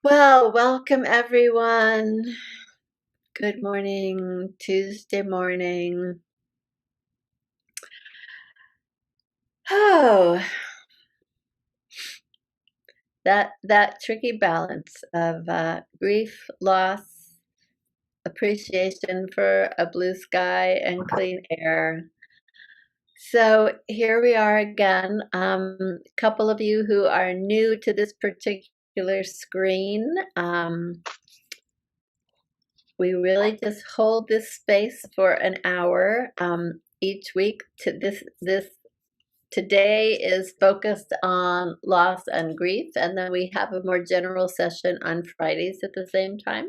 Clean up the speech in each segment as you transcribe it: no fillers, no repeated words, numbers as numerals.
Well, welcome everyone. Good morning, Tuesday morning. Oh, that tricky balance of grief, loss, appreciation for a blue sky and clean air. So here we are again. A couple of you who are new to this particular screen. We really just hold this space for an hour each week. Today is focused on loss and grief, and then we have a more general session on Fridays at the same time.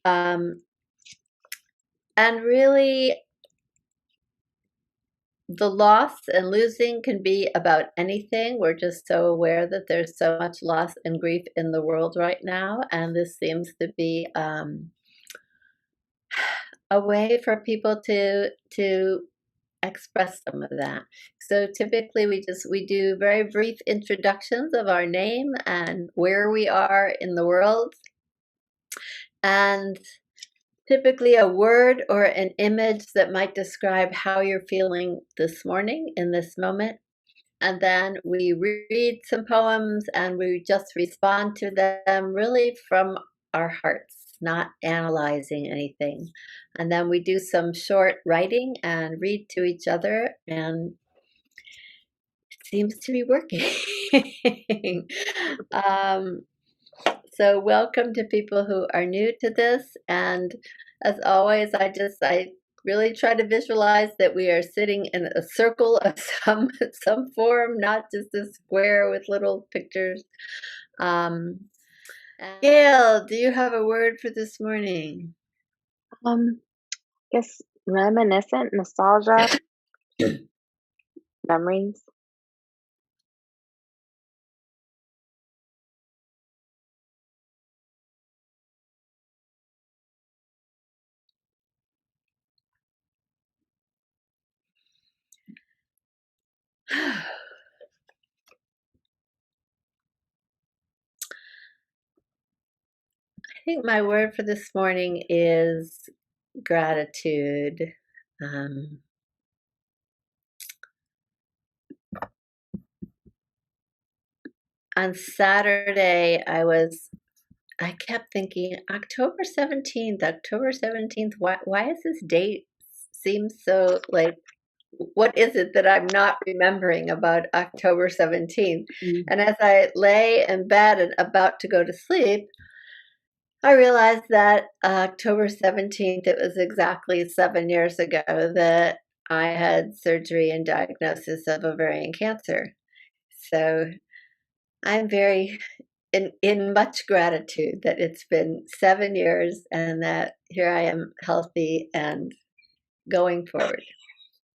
And really, the loss and losing can be about anything. We're just so aware that there's so much loss and grief in the world right now, and this seems to be a way for people to express some of that. So typically we do very brief introductions of our name and where we are in the world, and typically a word or an image that might describe how you're feeling this morning in this moment. And then we read some poems and we just respond to them really from our hearts, not analyzing anything. And then we do some short writing and read to each other, and it seems to be working. um, so welcome to people who are new to this. And as always, I really try to visualize that we are sitting in a circle of some form, not just a square with little pictures. Gail, do you have a word for this morning? Um, guess reminiscent, nostalgia, memories. I think my word for this morning is gratitude. Um, on Saturday, I kept thinking October 17th, October 17th. Why is this date seem so like, what is it that I'm not remembering about October 17th? And as I lay in bed and about to go to sleep, I realized that October 17th, it was exactly 7 years ago that I had surgery and diagnosis of ovarian cancer. So I'm very in much gratitude that it's been 7 years and that here I am healthy and going forward.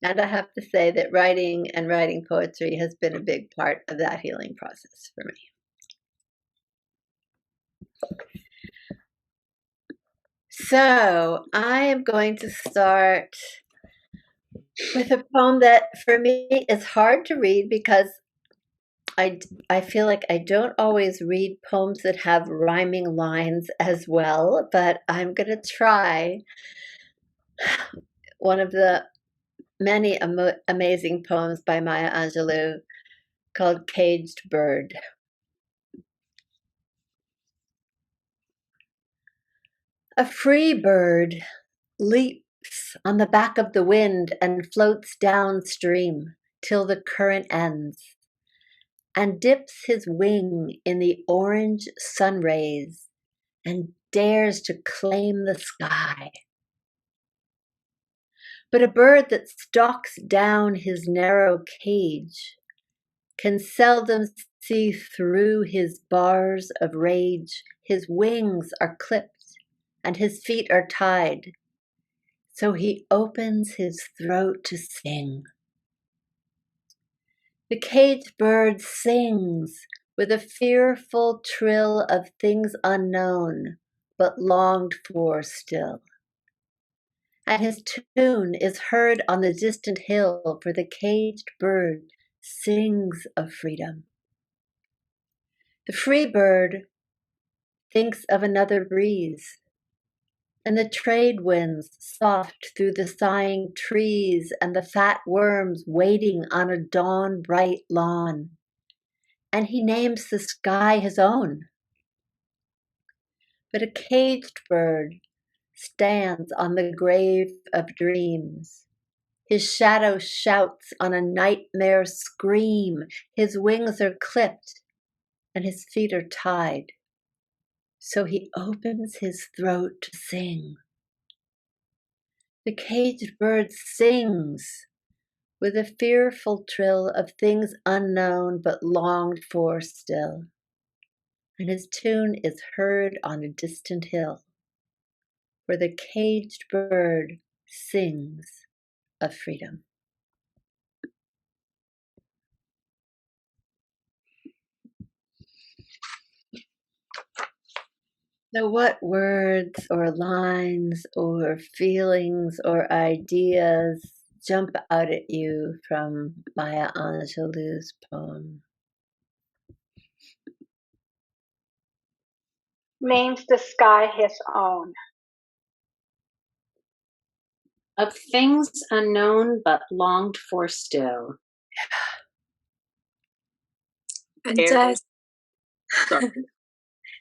And I have to say that writing and writing poetry has been a big part of that healing process for me. So I am going to start with a poem that for me is hard to read because I feel like I don't always read poems that have rhyming lines as well, but I'm going to try one of the many amazing poems by Maya Angelou called Caged Bird. A free bird leaps on the back of the wind and floats downstream till the current ends, and dips his wing in the orange sun rays and dares to claim the sky. But a bird that stalks down his narrow cage can seldom see through his bars of rage. His wings are clipped and his feet are tied, so he opens his throat to sing. The caged bird sings with a fearful trill of things unknown, but longed for still. And his tune is heard on the distant hill, for the caged bird sings of freedom. The free bird thinks of another breeze, and the trade winds soft through the sighing trees, and the fat worms waiting on a dawn-bright lawn. And he names the sky his own. But a caged bird stands on the grave of dreams. His shadow shouts on a nightmare scream. His wings are clipped, and his feet are tied. So he opens his throat to sing. The caged bird sings with a fearful trill of things unknown but longed for still, and his tune is heard on a distant hill, where the caged bird sings of freedom. So what words or lines or feelings or ideas jump out at you from Maya Angelou's poem? Names the sky his own. Of things unknown but longed for still. And dares.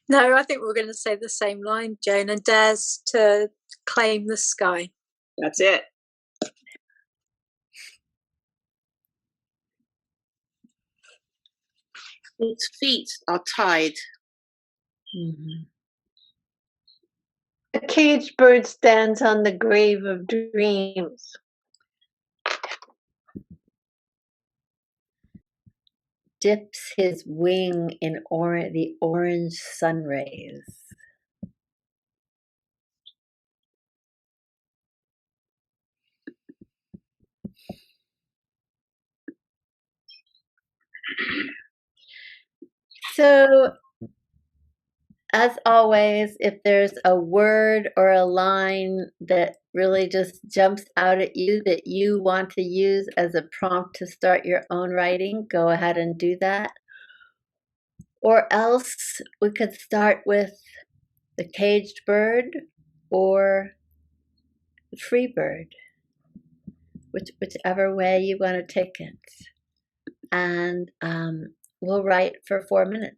No, I think we're going to say the same line, Joan, and dares to claim the sky. That's it. Its feet are tied. Mm-hmm. A caged bird stands on the grave of dreams. Dips his wing in the orange sun rays. So, as always, if there's a word or a line that really just jumps out at you that you want to use as a prompt to start your own writing, go ahead and do that. Or else we could start with the caged bird or the free bird, whichever way you want to take it. And we'll write for 4 minutes.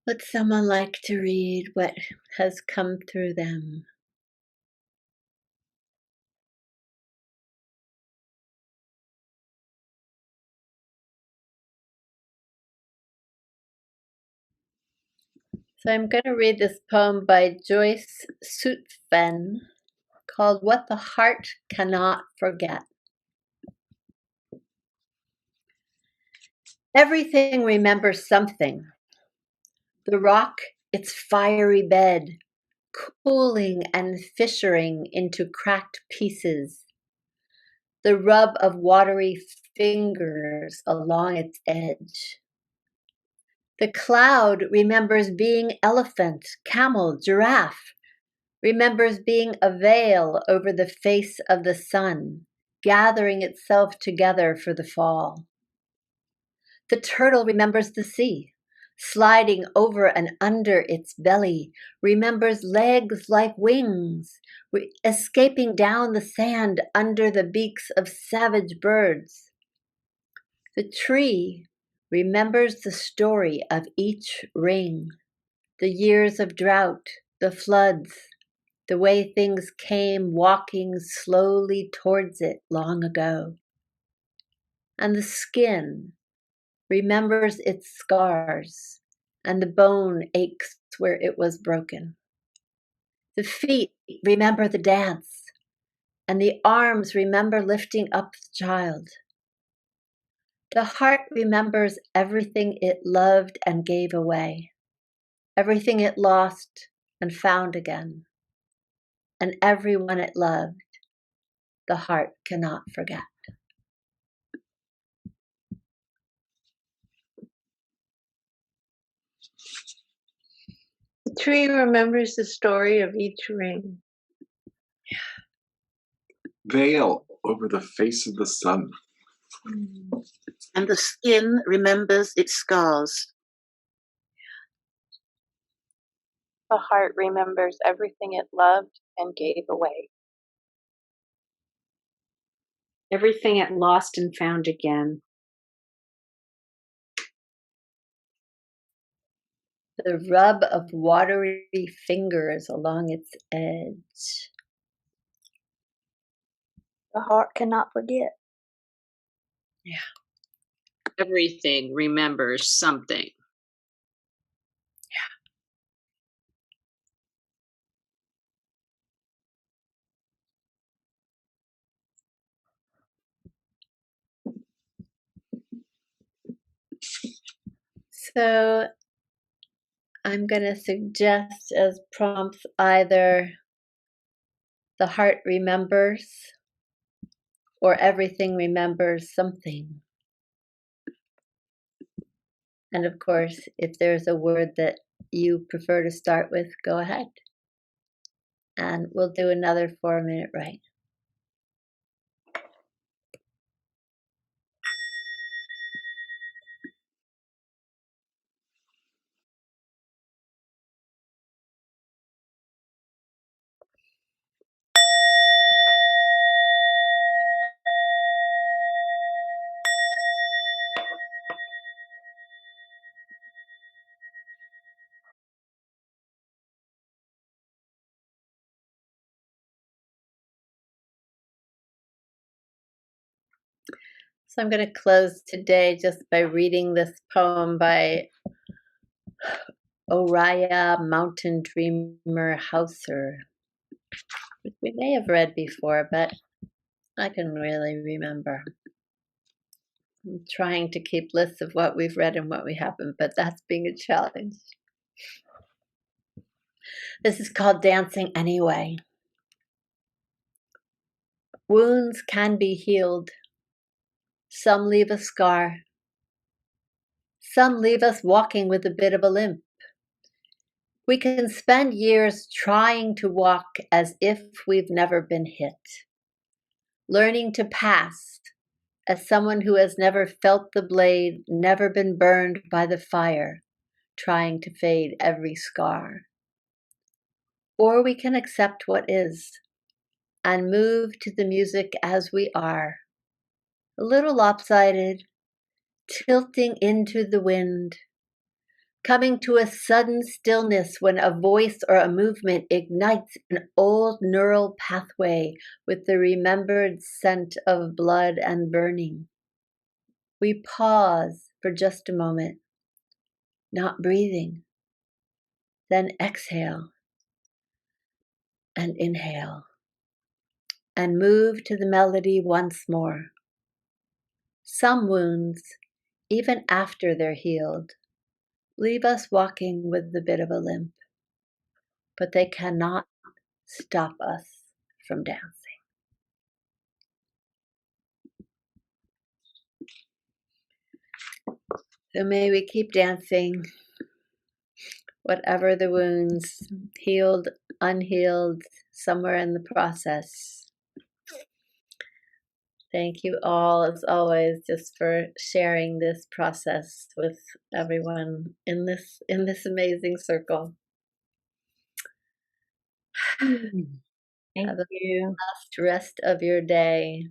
Would someone like to read what has come through them? So I'm going to read this poem by Joyce Sutphen called What the Heart Cannot Forget. Everything remembers something. The rock, its fiery bed, cooling and fissuring into cracked pieces. The rub of watery fingers along its edge. The cloud remembers being elephant, camel, giraffe, remembers being a veil over the face of the sun, gathering itself together for the fall. The turtle remembers the sea, sliding over and under its belly, remembers legs like wings, escaping down the sand under the beaks of savage birds. The tree remembers the story of each ring, the years of drought, the floods, the way things came walking slowly towards it long ago. And the skin remembers its scars, and the bone aches where it was broken. The feet remember the dance, and the arms remember lifting up the child. The heart remembers everything it loved and gave away, everything it lost and found again, and everyone it loved, the heart cannot forget. The tree remembers the story of each ring. Veil over the face of the sun. And the skin remembers its scars. The heart remembers everything it loved and gave away. Everything it lost and found again. The rub of watery fingers along its edge. The heart cannot forget. Everything remembers something. So I'm going to suggest as prompts either the heart remembers or everything remembers something. And of course, if there's a word that you prefer to start with, go ahead. And we'll do another 4-minute write. So I'm going to close today just by reading this poem by Oriah Mountain Dreamer Hauser, which we may have read before, but I can really remember. I'm trying to keep lists of what we've read and what we haven't, but that's being a challenge. This is called Dancing Anyway. Wounds can be healed. Some leave a scar. Some leave us walking with a bit of a limp. We can spend years trying to walk as if we've never been hit. Learning to pass as someone who has never felt the blade, never been burned by the fire, trying to fade every scar. Or we can accept what is and move to the music as we are, a little lopsided, tilting into the wind, coming to a sudden stillness when a voice or a movement ignites an old neural pathway with the remembered scent of blood and burning. We pause for just a moment, not breathing, then exhale and inhale, and move to the melody once more. Some wounds, even after they're healed, leave us walking with a bit of a limp, but they cannot stop us from dancing. So may we keep dancing, whatever the wounds, healed, unhealed, somewhere in the process. Thank you all, as always, just for sharing this process with everyone in this amazing circle. Thank Have a you. blessed rest of your day.